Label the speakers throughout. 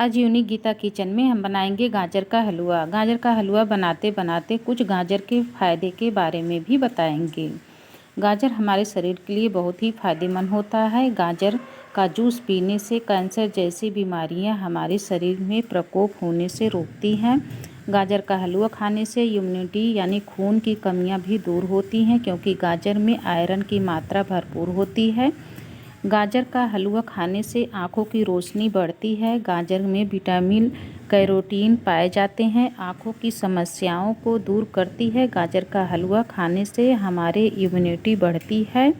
Speaker 1: आज unique Gita kitchen में हम बनाएंगे गाजर का हलवा। गाजर का हलवा बनाते बनाते कुछ गाजर के फ़ायदे के बारे में भी बताएंगे। गाजर हमारे शरीर के लिए बहुत ही फ़ायदेमंद होता है। गाजर का जूस पीने से कैंसर जैसी बीमारियां हमारे शरीर में प्रकोप होने से रोकती हैं। गाजर का हलवा खाने से इम्यूनिटी यानी खून की कमियां भी दूर होती हैं, क्योंकि गाजर में आयरन की मात्रा भरपूर होती है। गाजर का हलवा खाने से आँखों की रोशनी बढ़ती है। गाजर में विटामिन कैरोटीन पाए जाते हैं, आँखों की समस्याओं को दूर करती है। गाजर का हलवा खाने से हमारे इम्यूनिटी बढ़ती है।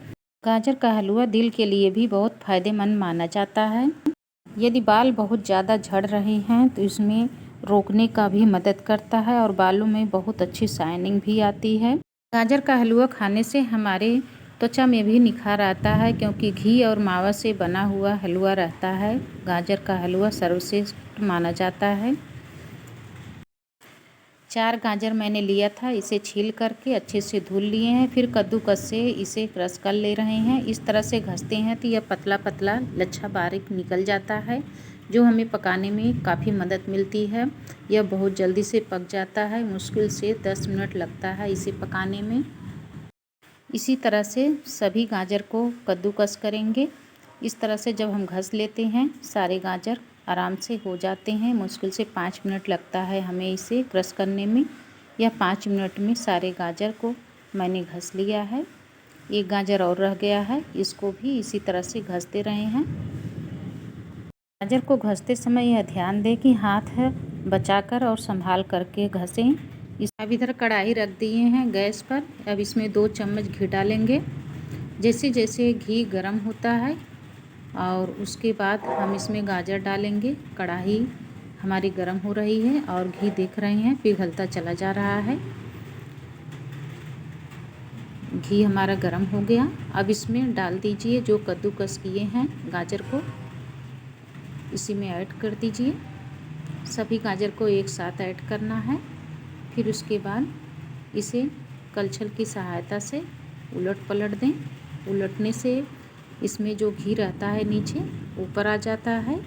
Speaker 1: गाजर का हलवा दिल के लिए भी बहुत फ़ायदेमंद माना जाता है। यदि बाल बहुत ज़्यादा झड़ रहे हैं तो इसमें रोकने का भी मदद करता है और बालों में बहुत अच्छी शाइनिंग भी आती है। गाजर का हलवा खाने से हमारे त्वचा में भी निखार आता है, क्योंकि घी और मावा से बना हुआ हलवा रहता है। गाजर का हलवा सर्वश्रेष्ठ माना जाता है। 4 गाजर मैंने लिया था, इसे छील करके अच्छे से धुल लिए हैं। फिर कद्दूकस से इसे क्रश कर ले रहे हैं। इस तरह से घसते हैं तो यह पतला पतला लच्छा बारीक निकल जाता है, जो हमें पकाने में काफ़ी मदद मिलती है। यह बहुत जल्दी से पक जाता है, मुश्किल से 10 मिनट लगता है इसे पकाने में। इसी तरह से सभी गाजर को कद्दूकस करेंगे। इस तरह से जब हम घस लेते हैं सारे गाजर आराम से हो जाते हैं। मुश्किल से 5 मिनट लगता है हमें इसे क्रश करने में। यह 5 मिनट में सारे गाजर को मैंने घस लिया है। एक गाजर और रह गया है, इसको भी इसी तरह से घसते रहे हैं। गाजर को घसते समय यह ध्यान दें कि हाथ बचाकर और संभाल करके घसें। अब इधर कढ़ाई रख दिए हैं गैस पर। अब इसमें 2 चम्मच घी डालेंगे। जैसे जैसे घी गर्म होता है और उसके बाद हम इसमें गाजर डालेंगे। कढ़ाई हमारी गर्म हो रही है और घी देख रहे हैं पिघलता चला जा रहा है। घी हमारा गर्म हो गया। अब इसमें डाल दीजिए जो कद्दूकस किए हैं गाजर को, इसी में ऐड कर दीजिए। सभी गाजर को एक साथ ऐड करना है। फिर उसके बाद इसे कलछल की सहायता से उलट पलट दें। उलटने से इसमें जो घी रहता है नीचे ऊपर आ जाता है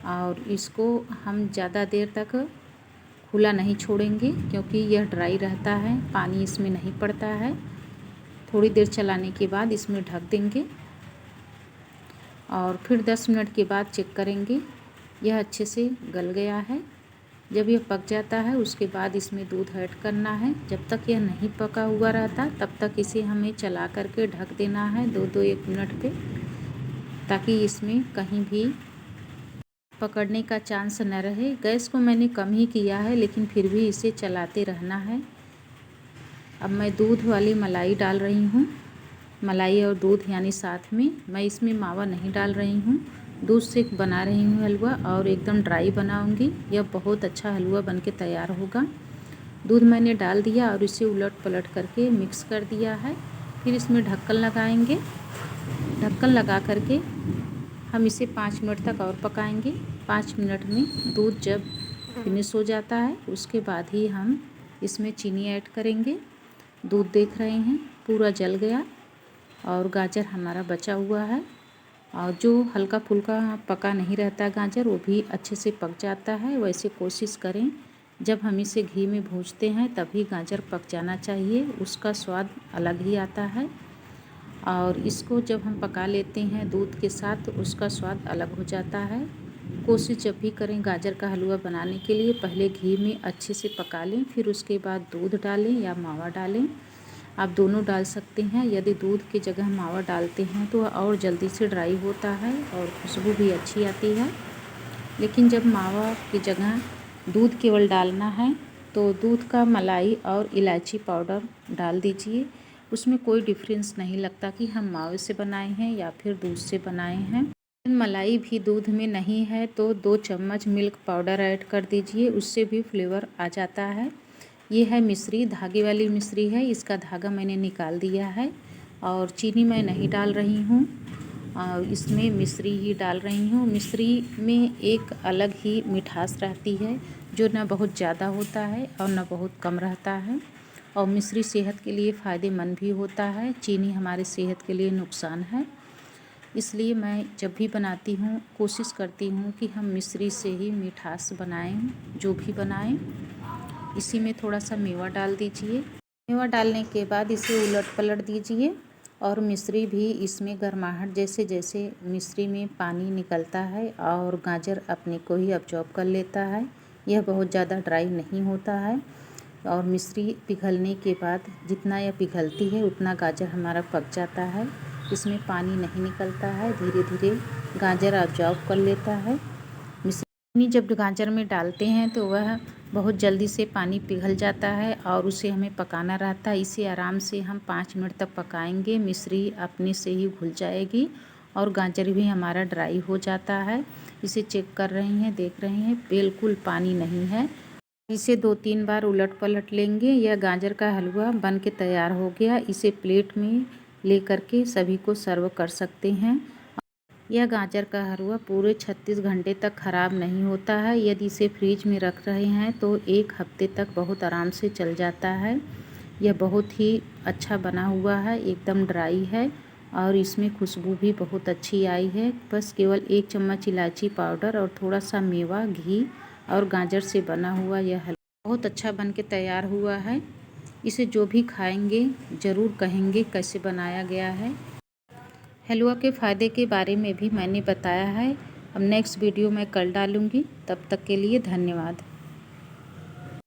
Speaker 1: और इसको हम ज़्यादा देर तक खुला नहीं छोड़ेंगे, क्योंकि यह ड्राई रहता है, पानी इसमें नहीं पड़ता है। थोड़ी देर चलाने के बाद इसमें ढक देंगे और फिर 10 मिनट के बाद चेक करेंगे। यह अच्छे से गल गया है। जब यह पक जाता है उसके बाद इसमें दूध ऐड करना है। जब तक यह नहीं पका हुआ रहता तब तक इसे हमें चला करके ढक देना है 2-1 मिनट पे, ताकि इसमें कहीं भी पकड़ने का चांस न रहे। गैस को मैंने कम ही किया है, लेकिन फिर भी इसे चलाते रहना है। अब मैं दूध वाली मलाई डाल रही हूँ। मलाई और दूध यानी साथ में। मैं इसमें मावा नहीं डाल रही हूँ, दूध से बना रही हूँ हलवा और एकदम ड्राई बनाऊँगी। यह बहुत अच्छा हलवा बनके तैयार होगा। दूध मैंने डाल दिया और इसे उलट पलट करके मिक्स कर दिया है। फिर इसमें ढक्कन लगाएंगे। ढक्कन लगा करके हम इसे 5 मिनट तक और पकाएंगे। 5 मिनट में दूध जब फिनिश हो जाता है उसके बाद ही हम इसमें चीनी ऐड करेंगे। दूध देख रहे हैं पूरा जल गया और गाजर हमारा बचा हुआ है, और जो हल्का फुल्का पका नहीं रहता गाजर वो भी अच्छे से पक जाता है। वैसे कोशिश करें जब हम इसे घी में भूनते हैं तभी गाजर पक जाना चाहिए, उसका स्वाद अलग ही आता है। और इसको जब हम पका लेते हैं दूध के साथ तो उसका स्वाद अलग हो जाता है। कोशिश जब भी करें गाजर का हलवा बनाने के लिए पहले घी में अच्छे से पका लें, फिर उसके बाद दूध डालें या मावा डालें। आप दोनों डाल सकते हैं। यदि दूध की जगह मावा डालते हैं तो और जल्दी से ड्राई होता है और खुशबू भी अच्छी आती है। लेकिन जब मावा की जगह दूध केवल डालना है तो दूध का मलाई और इलायची पाउडर डाल दीजिए। उसमें कोई डिफरेंस नहीं लगता कि हम मावे से बनाए हैं या फिर दूध से बनाए हैं। मलाई भी दूध में नहीं है तो 2 चम्मच मिल्क पाउडर ऐड कर दीजिए, उससे भी फ्लेवर आ जाता है। ये है मिश्री, धागे वाली मिश्री है, इसका धागा मैंने निकाल दिया है और चीनी मैं नहीं डाल रही हूँ और इसमें मिश्री ही डाल रही हूँ। मिश्री में एक अलग ही मिठास रहती है, जो न बहुत ज़्यादा होता है और न बहुत कम रहता है, और मिश्री सेहत के लिए फ़ायदेमंद भी होता है। चीनी हमारे सेहत के लिए नुकसान है। इसलिए मैं जब भी बनाती हूँ कोशिश करती हूँ कि हम मिश्री से ही मिठास बनाएं, जो भी बनाएं। इसी में थोड़ा सा मेवा डाल दीजिए। मेवा डालने के बाद इसे उलट पलट दीजिए और मिश्री भी इसमें गर्माहट जैसे जैसे मिश्री में पानी निकलता है और गाजर अपने को ही अब्जॉर्ब कर लेता है। यह बहुत ज़्यादा ड्राई नहीं होता है और मिश्री पिघलने के बाद जितना यह पिघलती है उतना गाजर हमारा पक जाता है। इसमें पानी नहीं निकलता है, धीरे धीरे गाजर अब्जॉर्ब कर लेता है। मिश्री जब गाजर में डालते हैं तो वह बहुत जल्दी से पानी पिघल जाता है और उसे हमें पकाना रहता है। इसे आराम से हम 5 मिनट तक पकाएंगे। मिश्री अपने से ही घुल जाएगी और गाजर भी हमारा ड्राई हो जाता है। इसे चेक कर रहे हैं, देख रहे हैं, बिल्कुल पानी नहीं है। इसे 2-3 बार उलट पलट लेंगे। यह गाजर का हलवा बन के तैयार हो गया। इसे प्लेट में ले करके सभी को सर्व कर सकते हैं। यह गाजर का हलवा पूरे 36 घंटे तक ख़राब नहीं होता है। यदि इसे फ्रिज में रख रहे हैं तो 1 हफ्ते तक बहुत आराम से चल जाता है। यह बहुत ही अच्छा बना हुआ है, एकदम ड्राई है और इसमें खुशबू भी बहुत अच्छी आई है। बस केवल 1 चम्मच इलायची पाउडर और थोड़ा सा मेवा, घी और गाजर से बना हुआ यह हलवा बहुत अच्छा बन के तैयार हुआ है। इसे जो भी खाएंगे ज़रूर कहेंगे कैसे बनाया गया है। हलवा के फ़ायदे के बारे में भी मैंने बताया है। अब नेक्स्ट वीडियो मैं कल डालूँगी। तब तक के लिए धन्यवाद।